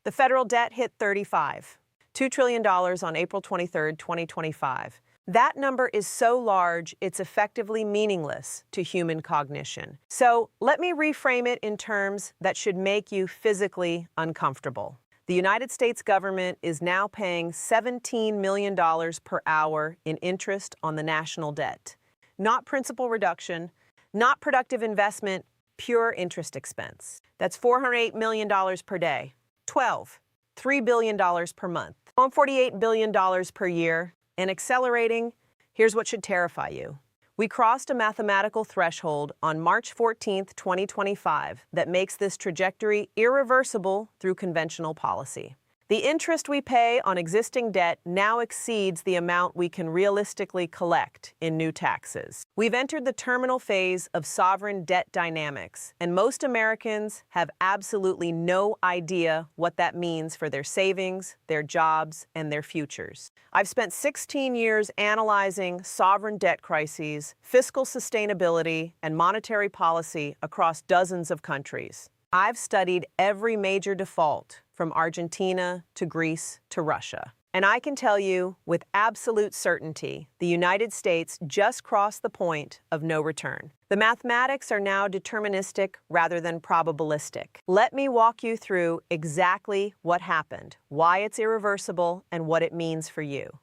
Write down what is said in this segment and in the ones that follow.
The federal debt hit $2 trillion on April 23, 2025. That number is so large, it's effectively meaningless to human cognition. So let me reframe it in terms that should make you physically uncomfortable. The United States government is now paying $17 million per hour in interest on the national debt. Not principal reduction, not productive investment, pure interest expense. That's $408 million per day. $3 billion per month. $48 billion per year. And accelerating, here's what should terrify you. We crossed a mathematical threshold on March 14, 2025 that makes this trajectory irreversible through conventional policy. The interest we pay on existing debt now exceeds the amount we can realistically collect in new taxes. We've entered the terminal phase of sovereign debt dynamics, and most Americans have absolutely no idea what that means for their savings, their jobs, and their futures. I've spent 16 years analyzing sovereign debt crises, fiscal sustainability, and monetary policy across dozens of countries. I've studied every major default, from Argentina to Greece to Russia. And I can tell you with absolute certainty, the United States just crossed the point of no return. The mathematics are now deterministic rather than probabilistic. Let me walk you through exactly what happened, why it's irreversible, and what it means for you.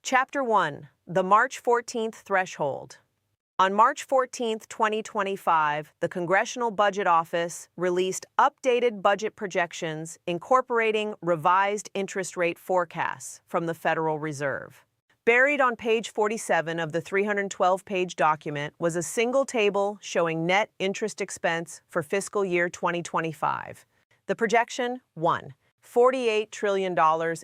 Chapter 1. The March 14th Threshold. On March 14, 2025, the Congressional Budget Office released updated budget projections incorporating revised interest rate forecasts from the Federal Reserve. Buried on page 47 of the 312-page document was a single table showing net interest expense for fiscal year 2025. The projection: $48 trillion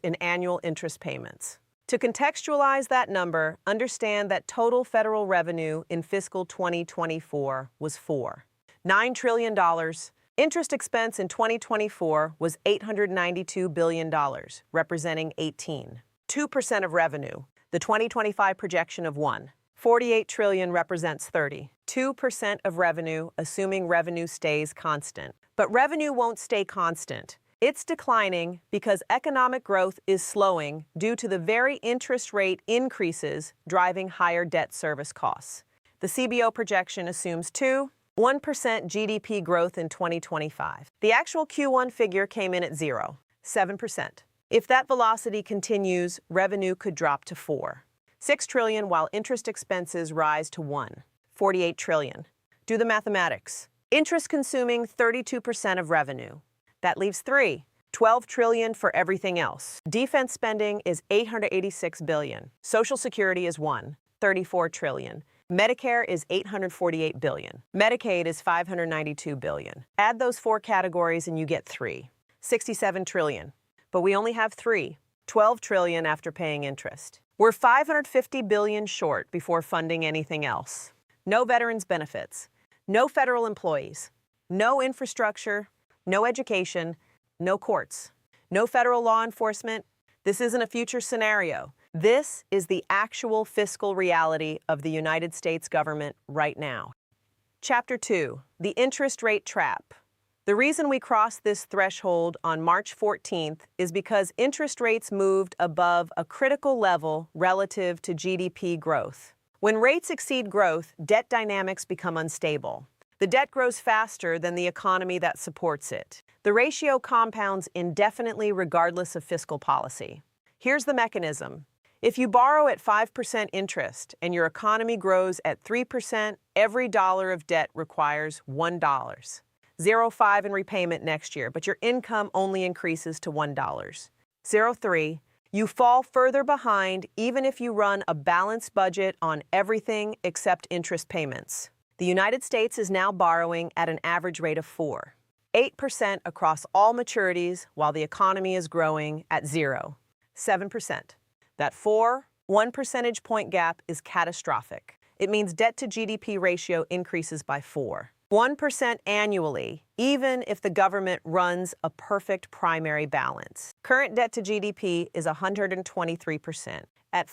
in annual interest payments. To contextualize that number, understand that total federal revenue in fiscal 2024 was $9 trillion. Interest expense in 2024 was $892 billion, representing 2% of revenue. The 2025 projection of $48 trillion represents 32% of revenue, assuming revenue stays constant. But revenue won't stay constant. It's declining because economic growth is slowing due to the very interest rate increases driving higher debt service costs. The CBO projection assumes 1% GDP growth in 2025. The actual Q1 figure came in at 7%. If that velocity continues, revenue could drop to $6 trillion while interest expenses rise to $48 trillion. Do the mathematics. Interest consuming 32% of revenue. That leaves $12 trillion for everything else. Defense spending is $886 billion. Social Security is $34 trillion. Medicare is $848 billion. Medicaid is $592 billion. Add those four categories and you get $67 trillion. But we only have $12 trillion after paying interest. We're $550 billion short before funding anything else. No veterans benefits, no federal employees, no infrastructure, no education, no courts, no federal law enforcement. This isn't a future scenario. This is the actual fiscal reality of the United States government right now. Chapter 2. The Interest Rate Trap. The reason we crossed this threshold on March 14th is because interest rates moved above a critical level relative to GDP growth. When rates exceed growth, debt dynamics become unstable. The debt grows faster than the economy that supports it. The ratio compounds indefinitely regardless of fiscal policy. Here's the mechanism. If you borrow at 5% interest and your economy grows at 3%, every dollar of debt requires $1. 0.5 in repayment next year, but your income only increases to $1. 0.3, you fall further behind even if you run a balanced budget on everything except interest payments. The United States is now borrowing at an average rate of 8% across all maturities, while the economy is growing at 7%. That 1 percentage point gap is catastrophic. It means debt-to-GDP ratio increases by 1% annually, even if the government runs a perfect primary balance. Current debt-to-GDP is 123%. At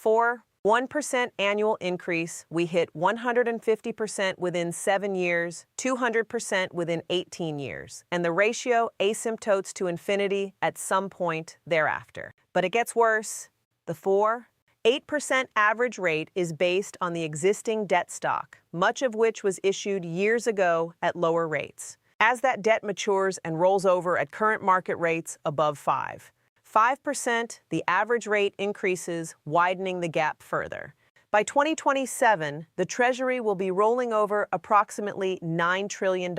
1% annual increase, we hit 150% within 7 years, 200% within 18 years, and the ratio asymptotes to infinity at some point thereafter. But it gets worse. The 8% average rate is based on the existing debt stock, much of which was issued years ago at lower rates. As that debt matures and rolls over at current market rates above 5%, the average rate increases, widening the gap further. By 2027, the Treasury will be rolling over approximately $9 trillion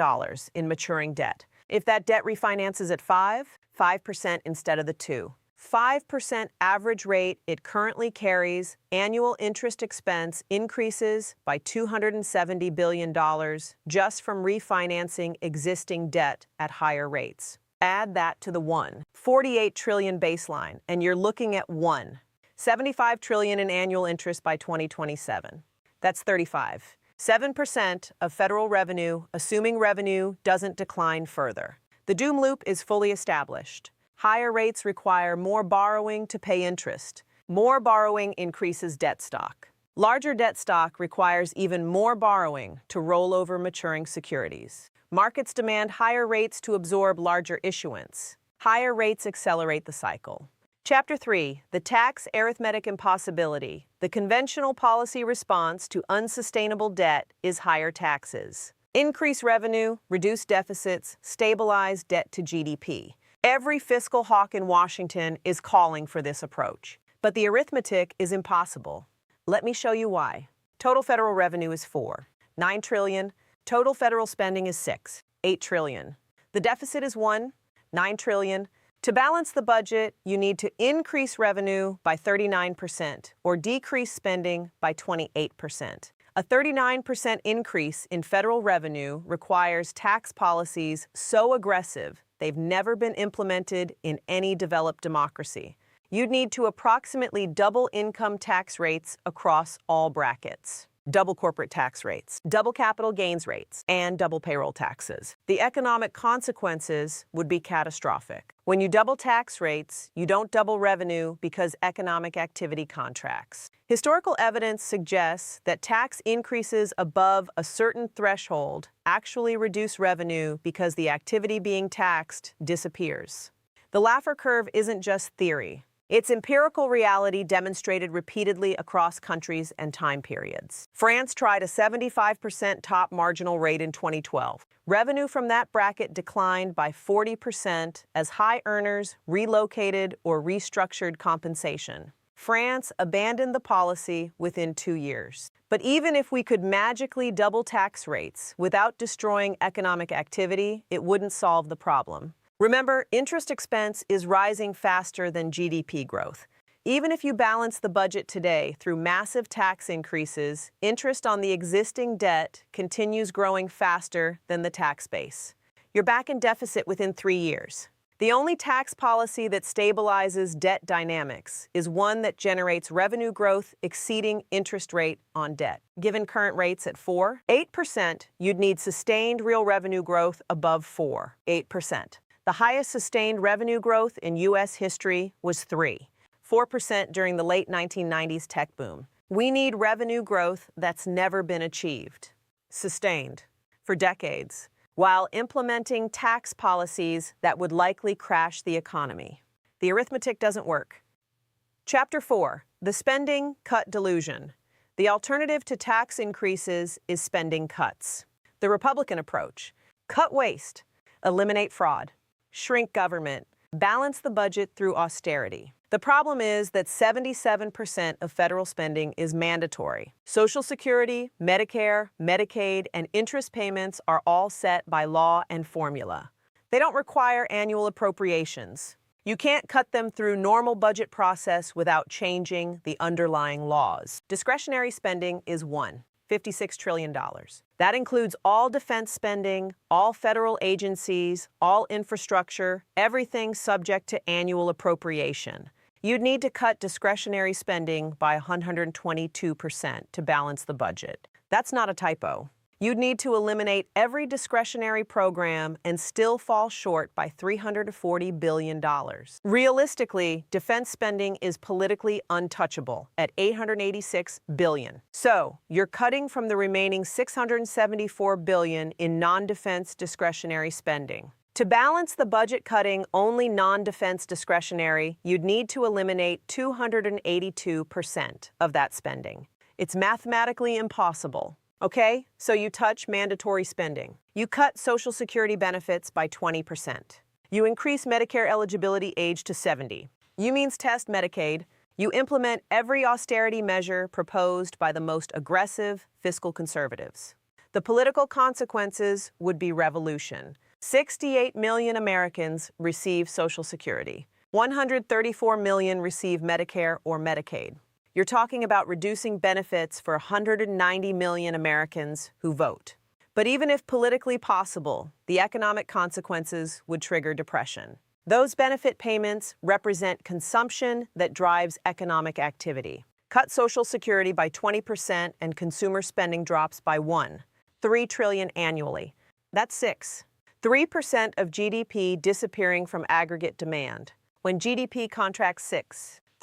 in maturing debt. If that debt refinances at 5% instead of the 5% average rate it currently carries, annual interest expense increases by $270 billion just from refinancing existing debt at higher rates. Add that to the 48 trillion baseline, and you're looking at 75 trillion in annual interest by 2027. That's 7% of federal revenue, assuming revenue doesn't decline further. The doom loop is fully established. Higher rates require more borrowing to pay interest. More borrowing increases debt stock. Larger debt stock requires even more borrowing to roll over maturing securities. Markets demand higher rates to absorb larger issuance. Higher rates accelerate the cycle. Chapter 3, the tax arithmetic impossibility. The conventional policy response to unsustainable debt is higher taxes. Increase revenue, reduce deficits, stabilize debt to GDP. Every fiscal hawk in Washington is calling for this approach. But the arithmetic is impossible. Let me show you why. Total federal revenue is 9 trillion. Total federal spending is 8 trillion. The deficit is 9 trillion. To balance the budget, you need to increase revenue by 39% or decrease spending by 28%. A 39% increase in federal revenue requires tax policies so aggressive they've never been implemented in any developed democracy. You'd need to approximately double income tax rates across all brackets. Double corporate tax rates, double capital gains rates, and double payroll taxes. The economic consequences would be catastrophic. When you double tax rates, you don't double revenue because economic activity contracts. Historical evidence suggests that tax increases above a certain threshold actually reduce revenue because the activity being taxed disappears. The Laffer curve isn't just theory. It's empirical reality demonstrated repeatedly across countries and time periods. France tried a 75% top marginal rate in 2012. Revenue from that bracket declined by 40% as high earners relocated or restructured compensation. France abandoned the policy within 2 years. But even if we could magically double tax rates without destroying economic activity, it wouldn't solve the problem. Remember, interest expense is rising faster than GDP growth. Even if you balance the budget today through massive tax increases, interest on the existing debt continues growing faster than the tax base. You're back in deficit within 3 years. The only tax policy that stabilizes debt dynamics is one that generates revenue growth exceeding interest rate on debt. Given current rates at 8%, you'd need sustained real revenue growth above 8%. The highest sustained revenue growth in U.S. history was 4% during the late 1990s tech boom. We need revenue growth that's never been achieved, sustained, for decades, while implementing tax policies that would likely crash the economy. The arithmetic doesn't work. Chapter 4, the spending cut delusion. The alternative to tax increases is spending cuts. The Republican approach: cut waste, eliminate fraud, shrink government, balance the budget through austerity. The problem is that 77% of federal spending is mandatory. Social Security, Medicare, Medicaid, and interest payments are all set by law and formula. They don't require annual appropriations. You can't cut them through normal budget process without changing the underlying laws. Discretionary spending is $56 trillion. That includes all defense spending, all federal agencies, all infrastructure, everything subject to annual appropriation. You'd need to cut discretionary spending by 122% to balance the budget. That's not a typo. You'd need to eliminate every discretionary program and still fall short by $340 billion. Realistically, defense spending is politically untouchable at $886 billion. So, you're cutting from the remaining $674 billion in non-defense discretionary spending. To balance the budget cutting only non-defense discretionary, you'd need to eliminate 282% of that spending. It's mathematically impossible. Okay, so you touch mandatory spending. You cut Social Security benefits by 20%. You increase Medicare eligibility age to 70. You means test Medicaid. You implement every austerity measure proposed by the most aggressive fiscal conservatives. The political consequences would be revolution. 68 million Americans receive Social Security. 134 million receive Medicare or Medicaid. You're talking about reducing benefits for 190 million Americans who vote. But even if politically possible, the economic consequences would trigger depression. Those benefit payments represent consumption that drives economic activity. Cut Social Security by 20% and consumer spending drops by $3 trillion annually. That's 3% of GDP disappearing from aggregate demand. When GDP contracts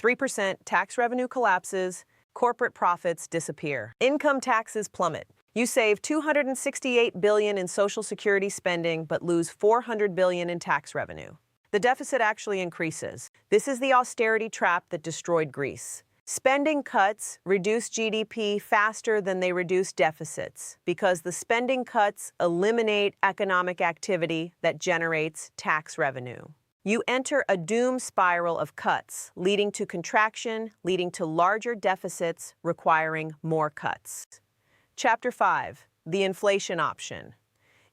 3%, tax revenue collapses, corporate profits disappear. Income taxes plummet. You save $268 billion in Social Security spending but lose $400 billion in tax revenue. The deficit actually increases. This is the austerity trap that destroyed Greece. Spending cuts reduce GDP faster than they reduce deficits because the spending cuts eliminate economic activity that generates tax revenue. You enter a doom spiral of cuts, leading to contraction, leading to larger deficits, requiring more cuts. Chapter 5, the inflation option.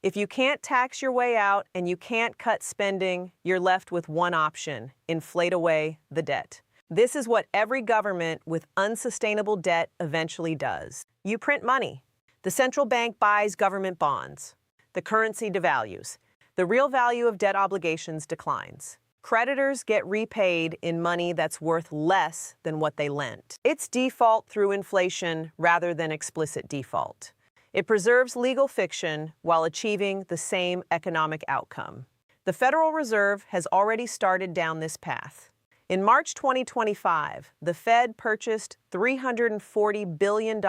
If you can't tax your way out and you can't cut spending, you're left with one option: inflate away the debt. This is what every government with unsustainable debt eventually does. You print money. The central bank buys government bonds. The currency devalues. The real value of debt obligations declines. Creditors get repaid in money that's worth less than what they lent. It's default through inflation rather than explicit default. It preserves legal fiction while achieving the same economic outcome. The Federal Reserve has already started down this path. In March 2025, the Fed purchased $340 billion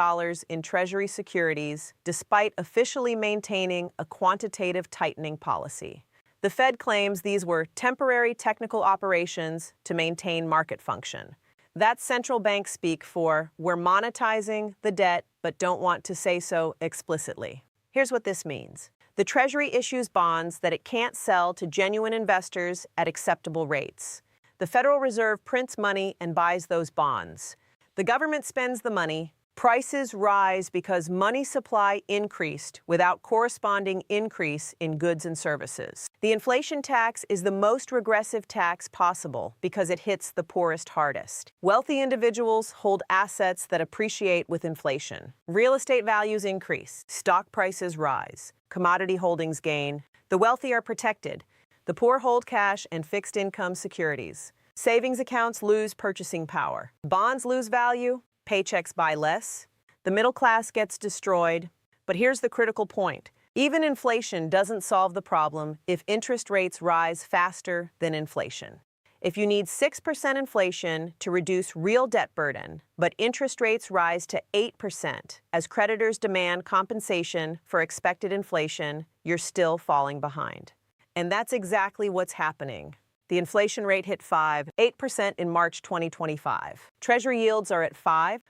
in Treasury securities despite officially maintaining a quantitative tightening policy. The Fed claims these were temporary technical operations to maintain market function. That's central bank speak for "we're monetizing the debt but don't want to say so explicitly." Here's what this means. The Treasury issues bonds that it can't sell to genuine investors at acceptable rates. The Federal Reserve prints money and buys those bonds. The government spends the money. Prices rise because money supply increased without corresponding increase in goods and services. The inflation tax is the most regressive tax possible because it hits the poorest hardest. Wealthy individuals hold assets that appreciate with inflation. Real estate values increase. Stock prices rise. Commodity holdings gain. The wealthy are protected. The poor hold cash and fixed income securities. Savings accounts lose purchasing power. Bonds lose value. Paychecks buy less. The middle class gets destroyed. But here's the critical point. Even inflation doesn't solve the problem if interest rates rise faster than inflation. If you need 6% inflation to reduce real debt burden, but interest rates rise to 8% as creditors demand compensation for expected inflation, you're still falling behind. And that's exactly what's happening. The inflation rate hit 8% in March 2025. Treasury yields are at 5%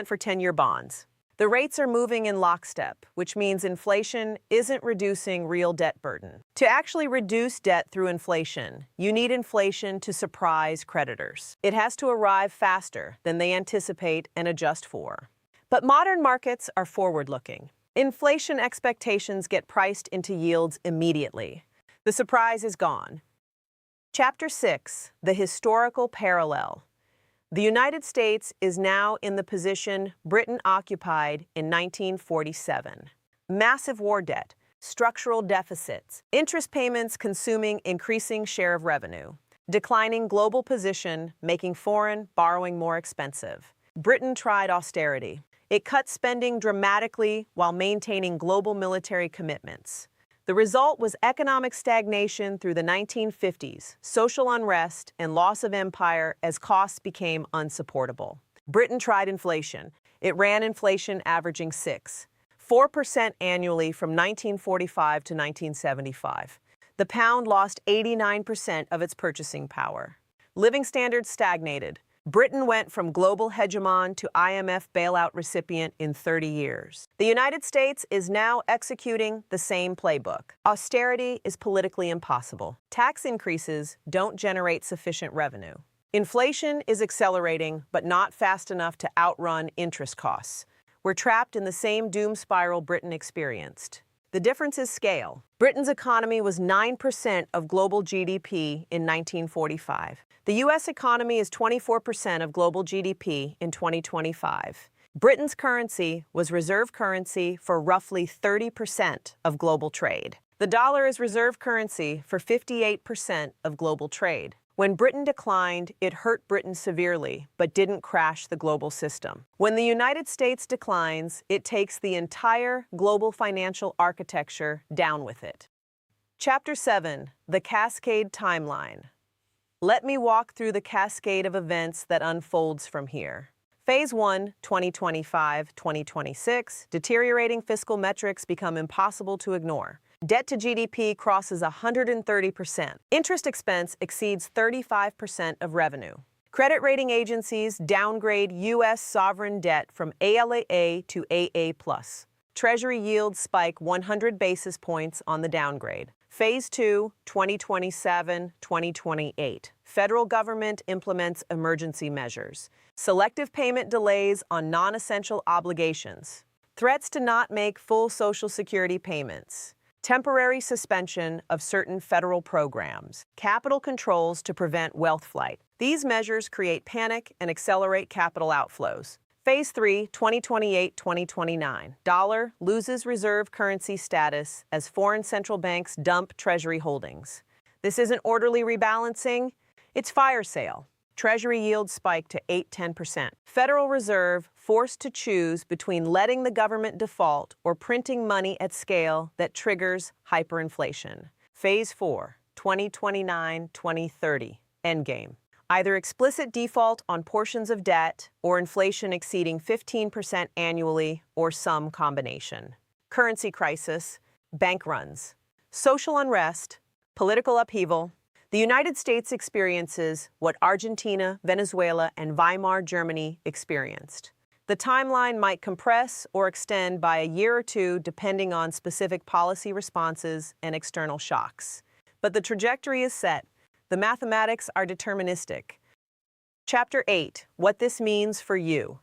for 10-year bonds. The rates are moving in lockstep, which means inflation isn't reducing real debt burden. To actually reduce debt through inflation, you need inflation to surprise creditors. It has to arrive faster than they anticipate and adjust for. But modern markets are forward-looking. Inflation expectations get priced into yields immediately. The surprise is gone. Chapter 6, the historical parallel. The United States is now in the position Britain occupied in 1947. Massive war debt, structural deficits, interest payments consuming increasing share of revenue, declining global position making foreign borrowing more expensive. Britain tried austerity. It cut spending dramatically while maintaining global military commitments. The result was economic stagnation through the 1950s, social unrest, and loss of empire as costs became unsupportable. Britain tried inflation. It ran inflation averaging 4% annually from 1945 to 1975. The pound lost 89% of its purchasing power. Living standards stagnated. Britain went from global hegemon to IMF bailout recipient in 30 years. The United States is now executing the same playbook. Austerity is politically impossible. Tax increases don't generate sufficient revenue. Inflation is accelerating, but not fast enough to outrun interest costs. We're trapped in the same doom spiral Britain experienced. The difference is scale. Britain's economy was 9% of global GDP in 1945. The U.S. economy is 24% of global GDP in 2025. Britain's currency was reserve currency for roughly 30% of global trade. The dollar is reserve currency for 58% of global trade. When Britain declined, it hurt Britain severely, but didn't crash the global system. When the United States declines, it takes the entire global financial architecture down with it. Chapter 7: The Cascade Timeline. Let me walk through the cascade of events that unfolds from here. Phase 1, 2025-2026, deteriorating fiscal metrics become impossible to ignore. Debt to GDP crosses 130%. Interest expense exceeds 35% of revenue. Credit rating agencies downgrade U.S. sovereign debt from ALAA to AA+. Treasury yields spike 100 basis points on the downgrade. Phase 2, 2027-2028. Federal government implements emergency measures. Selective payment delays on non-essential obligations. Threats to not make full Social Security payments. Temporary suspension of certain federal programs. Capital controls to prevent wealth flight. These measures create panic and accelerate capital outflows. Phase 3, 2028-2029. Dollar loses reserve currency status as foreign central banks dump Treasury holdings. This isn't orderly rebalancing, it's fire sale. Treasury yields spike to 8–10%. Federal Reserve forced to choose between letting the government default or printing money at scale that triggers hyperinflation. Phase 4, 2029-2030. Endgame. Either explicit default on portions of debt or inflation exceeding 15% annually or some combination. Currency crisis, bank runs, social unrest, political upheaval. The United States experiences what Argentina, Venezuela, and Weimar Germany experienced. The timeline might compress or extend by a year or two depending on specific policy responses and external shocks. But the trajectory is set. The mathematics are deterministic. Chapter 8: What this means for you.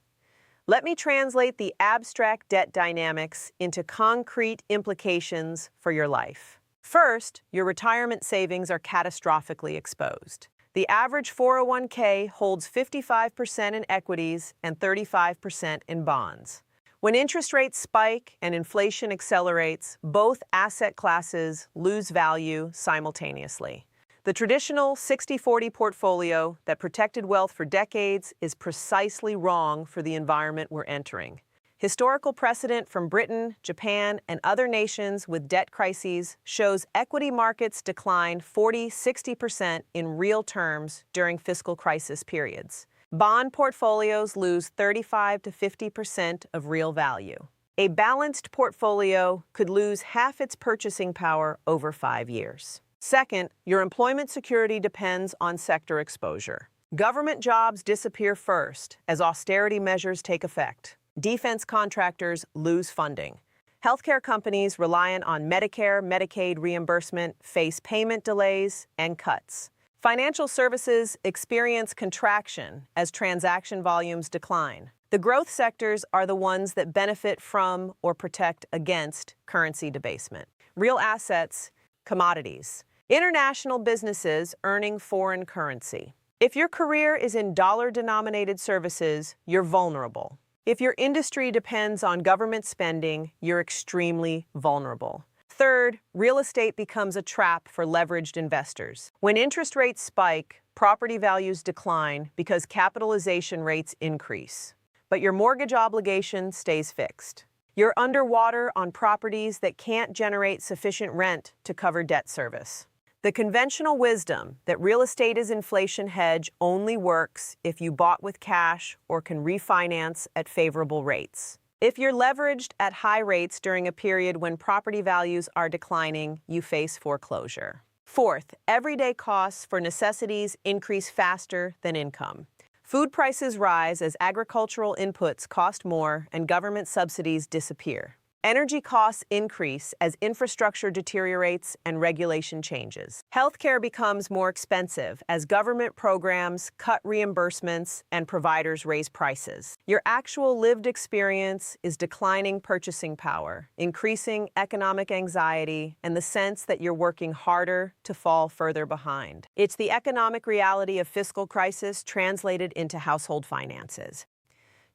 Let me translate the abstract debt dynamics into concrete implications for your life. First, your retirement savings are catastrophically exposed. The average 401k holds 55% in equities and 35% in bonds. When interest rates spike and inflation accelerates, both asset classes lose value simultaneously. The traditional 60-40 portfolio that protected wealth for decades is precisely wrong for the environment we're entering. Historical precedent from Britain, Japan, and other nations with debt crises shows equity markets decline 40–60% in real terms during fiscal crisis periods. Bond portfolios lose 35–50% of real value. A balanced portfolio could lose half its purchasing power over 5 years. Second, your employment security depends on sector exposure. Government jobs disappear first as austerity measures take effect. Defense contractors lose funding. Healthcare companies reliant on Medicare, Medicaid reimbursement face payment delays and cuts. Financial services experience contraction as transaction volumes decline. The growth sectors are the ones that benefit from or protect against currency debasement. Real assets, commodities. International businesses earning foreign currency. If your career is in dollar-denominated services, you're vulnerable. If your industry depends on government spending, you're extremely vulnerable. Third, real estate becomes a trap for leveraged investors. When interest rates spike, property values decline because capitalization rates increase. but your mortgage obligation stays fixed. You're underwater on properties that can't generate sufficient rent to cover debt service. The conventional wisdom that real estate is inflation hedge only works if you bought with cash or can refinance at favorable rates. If you're leveraged at high rates during a period when property values are declining, you face foreclosure. Fourth, everyday costs for necessities increase faster than income. Food prices rise as agricultural inputs cost more and government subsidies disappear. Energy costs increase as infrastructure deteriorates and regulation changes. Healthcare becomes more expensive as government programs cut reimbursements and providers raise prices. Your actual lived experience is declining purchasing power, increasing economic anxiety, and the sense that you're working harder to fall further behind. It's the economic reality of fiscal crisis translated into household finances.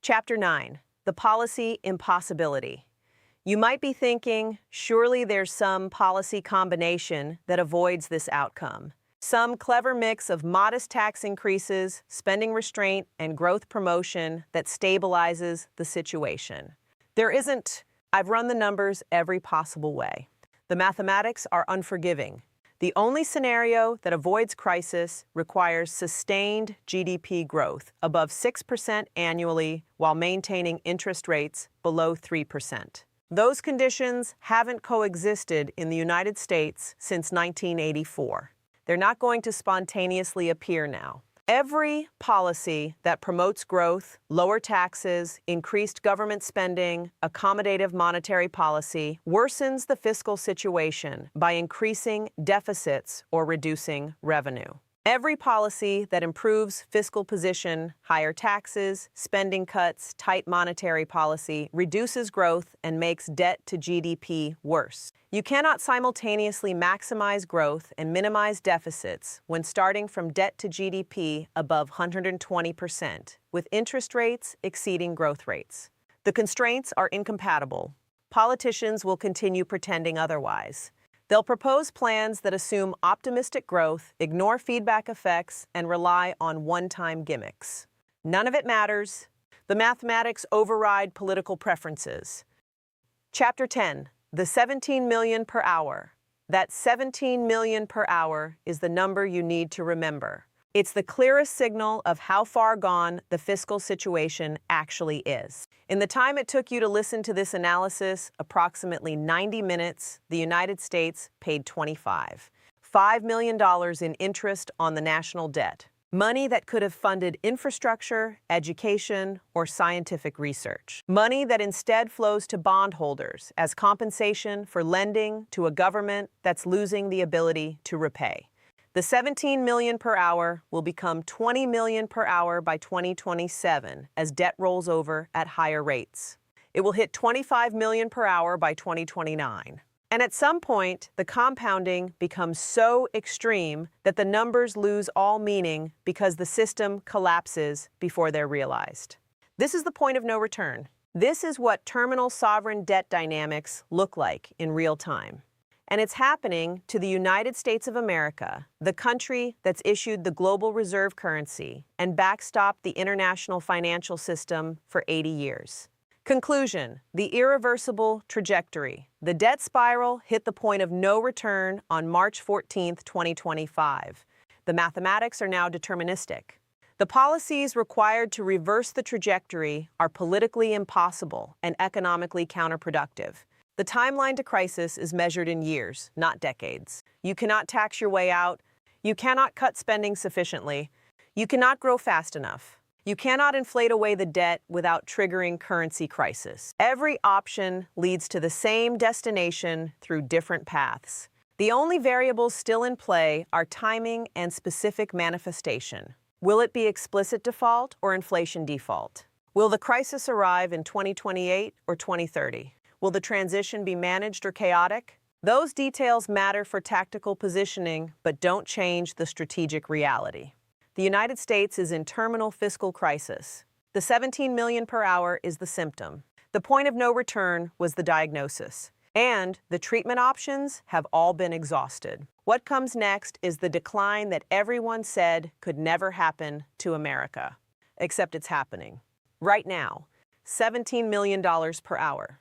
Chapter 9. The Policy Impossibility. You might be thinking, surely there's some policy combination that avoids this outcome. Some clever mix of modest tax increases, spending restraint, and growth promotion that stabilizes the situation. There isn't. I've run the numbers every possible way. The mathematics are unforgiving. The only scenario that avoids crisis requires sustained GDP growth above 6% annually while maintaining interest rates below 3%. Those conditions haven't coexisted in the United States since 1984. They're not going to spontaneously appear now. Every policy that promotes growth, lower taxes, increased government spending, accommodative monetary policy, worsens the fiscal situation by increasing deficits or reducing revenue. Every policy that improves fiscal position, higher taxes, spending cuts, tight monetary policy, reduces growth and makes debt to GDP worse. You cannot simultaneously maximize growth and minimize deficits when starting from debt to GDP above 120%, with interest rates exceeding growth rates. The constraints are incompatible. Politicians will continue pretending otherwise. They'll propose plans that assume optimistic growth, ignore feedback effects, and rely on one-time gimmicks. None of it matters. The mathematics override political preferences. Chapter 10. The 17 million per hour. That 17 million per hour is the number you need to remember. It's the clearest signal of how far gone the fiscal situation actually is. In the time it took you to listen to this analysis, approximately 90 minutes, the United States paid $5 million in interest on the national debt. Money that could have funded infrastructure, education, or scientific research. Money that instead flows to bondholders as compensation for lending to a government that's losing the ability to repay. The 17 million per hour will become 20 million per hour by 2027 as debt rolls over at higher rates. It will hit 25 million per hour by 2029. And at some point, the compounding becomes so extreme that the numbers lose all meaning because the system collapses before they're realized. This is the point of no return. This is what terminal sovereign debt dynamics look like in real time. And it's happening to the United States of America, the country that's issued the global reserve currency and backstopped the international financial system for 80 years. Conclusion: the irreversible trajectory. The debt spiral hit the point of no return on March 14, 2025. The mathematics are now deterministic. The policies required to reverse the trajectory are politically impossible and economically counterproductive. The timeline to crisis is measured in years, not decades. You cannot tax your way out. You cannot cut spending sufficiently. You cannot grow fast enough. You cannot inflate away the debt without triggering currency crisis. Every option leads to the same destination through different paths. The only variables still in play are timing and specific manifestation. Will it be explicit default or inflation default? Will the crisis arrive in 2028 or 2030? Will the transition be managed or chaotic? Those details matter for tactical positioning, but don't change the strategic reality. The United States is in terminal fiscal crisis. The 17 million per hour is the symptom. The point of no return was the diagnosis. And the treatment options have all been exhausted. What comes next is the decline that everyone said could never happen to America. Except it's happening. Right now, $17 million per hour.